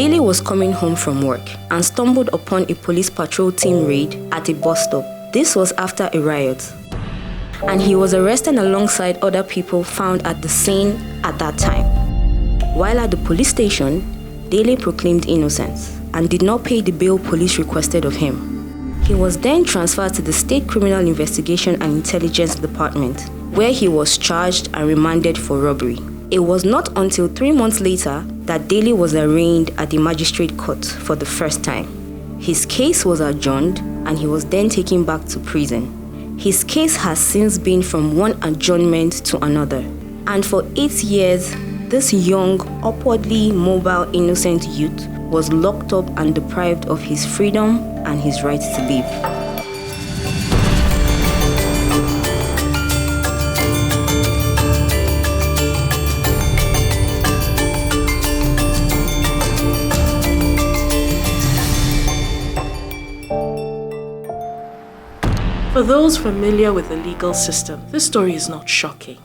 Daly was coming home from work and stumbled upon a police patrol team raid at a bus stop. This was after a riot, and he was arrested alongside other people found at the scene at that time. While at the police station, Daly proclaimed innocence and did not pay the bail police requested of him. He was then transferred to the State Criminal Investigation and Intelligence Department, where he was charged and remanded for robbery. It was not until 3 months later that Daly was arraigned at the magistrate court for the first time. His case was adjourned and he was then taken back to prison. His case has since been from one adjournment to another, and for 8 years, this young, upwardly mobile, innocent youth was locked up and deprived of his freedom and his right to live. For those familiar with the legal system, this story is not shocking.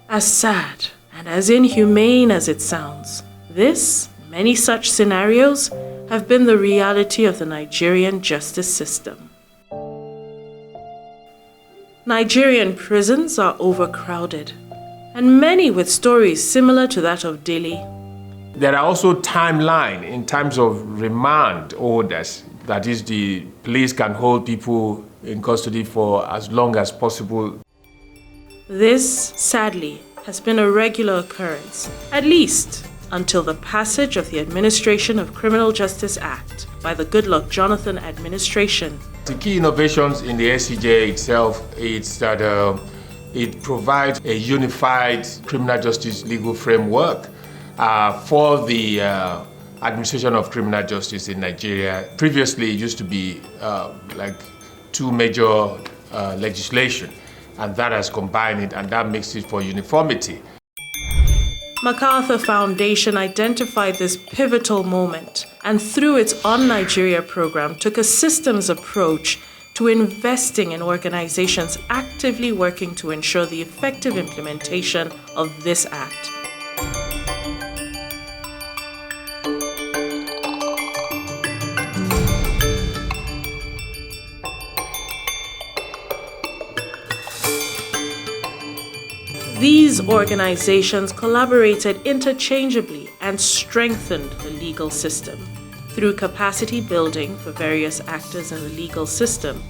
As sad and as inhumane as it sounds, this, many such scenarios, have been the reality of the Nigerian justice system. Nigerian prisons are overcrowded, and many with stories similar to that of Daly. There are also timelines in terms of remand orders. That is, the police can hold people in custody for as long as possible. This, sadly, has been a regular occurrence, at least until the passage of the Administration of Criminal Justice Act by the Goodluck Jonathan administration. The key innovations in the SCJ itself is that it provides a unified criminal justice legal framework for the administration of criminal justice in Nigeria. Previously, it used to be like two major legislation, and that has combined it, and that makes it for uniformity. MacArthur Foundation identified this pivotal moment and through its On Nigeria program took a systems approach to investing in organizations actively working to ensure the effective implementation of this act. These organizations collaborated interchangeably and strengthened the legal system through capacity building for various actors in the legal system,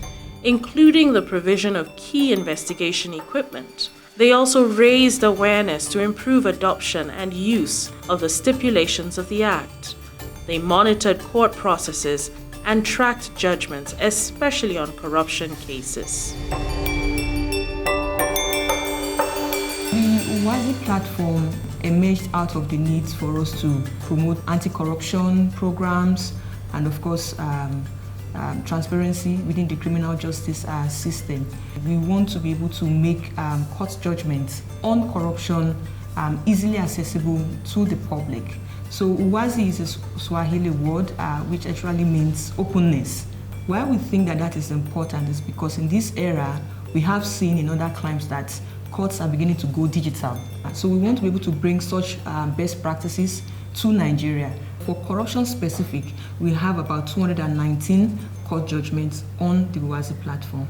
including the provision of key investigation equipment. They also raised awareness to improve adoption and use of the stipulations of the Act. They monitored court processes and tracked judgments, especially on corruption cases. The Wazi platform emerged out of the needs for us to promote anti-corruption programs and, of course, transparency within the criminal justice system. We want to be able to make court judgments on corruption easily accessible to the public. So Uwazi is a Swahili word which actually means openness. Why we think that that is important is because in this era, we have seen in other climes that courts are beginning to go digital. So we want to be able to bring such best practices to Nigeria. For corruption specific, we have about 219 court judgments on the Uwazi platform.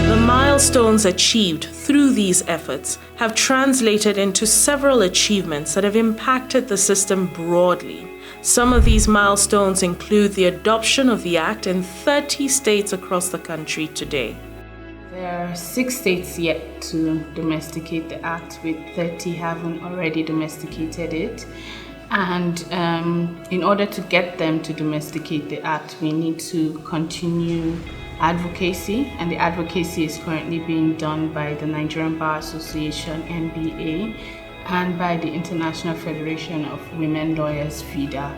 The milestones achieved through these efforts have translated into several achievements that have impacted the system broadly. Some of these milestones include the adoption of the Act in 30 states across the country today. There are 6 states yet to domesticate the Act, with 30 having already domesticated it. And in order to get them to domesticate the Act, we need to continue advocacy, and the advocacy is currently being done by the Nigerian Bar Association, NBA, and by the International Federation of Women Lawyers, FIDA.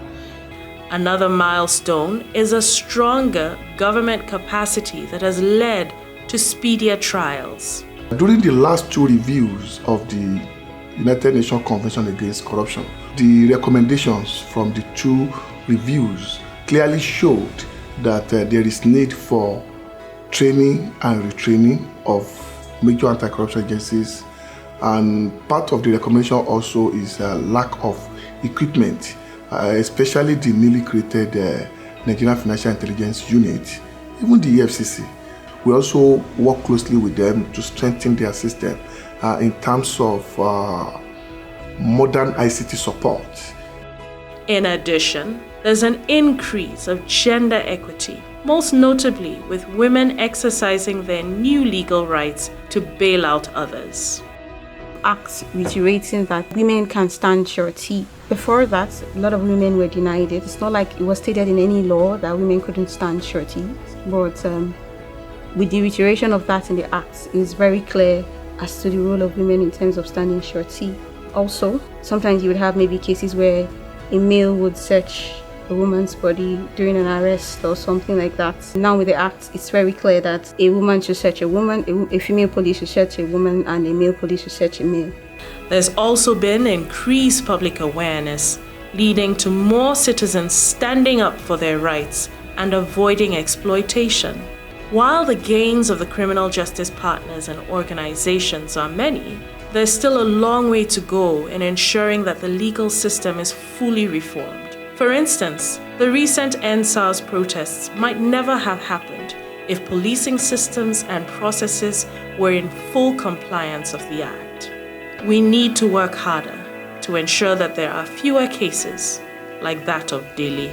Another milestone is a stronger government capacity that has led to speedier trials. During the last 2 reviews of the United Nations Convention Against Corruption, the recommendations from the 2 reviews clearly showed that there is need for training and retraining of major anti-corruption agencies, and part of the recommendation also is a lack of equipment, especially the newly created Nigerian Financial Intelligence Unit, even the EFCC. We also work closely with them to strengthen their system in terms of modern ICT support. In addition, there's an increase of gender equity, most notably with women exercising their new legal rights to bail out others. Acts reiterating that women can stand surety. Before that, a lot of women were denied it. It's not like it was stated in any law that women couldn't stand surety, but with the reiteration of that in the Acts, it's very clear as to the role of women in terms of standing surety. Also, sometimes you would have maybe cases where a male would search a woman's body during an arrest or something like that. Now with the Act, it's very clear that a woman should search a woman, a female police should search a woman, and a male police should search a male. There's also been increased public awareness, leading to more citizens standing up for their rights and avoiding exploitation. While the gains of the criminal justice partners and organizations are many, there's still a long way to go in ensuring that the legal system is fully reformed. For instance, the recent EndSARS protests might never have happened if policing systems and processes were in full compliance of the Act. We need to work harder to ensure that there are fewer cases like that of Delhi.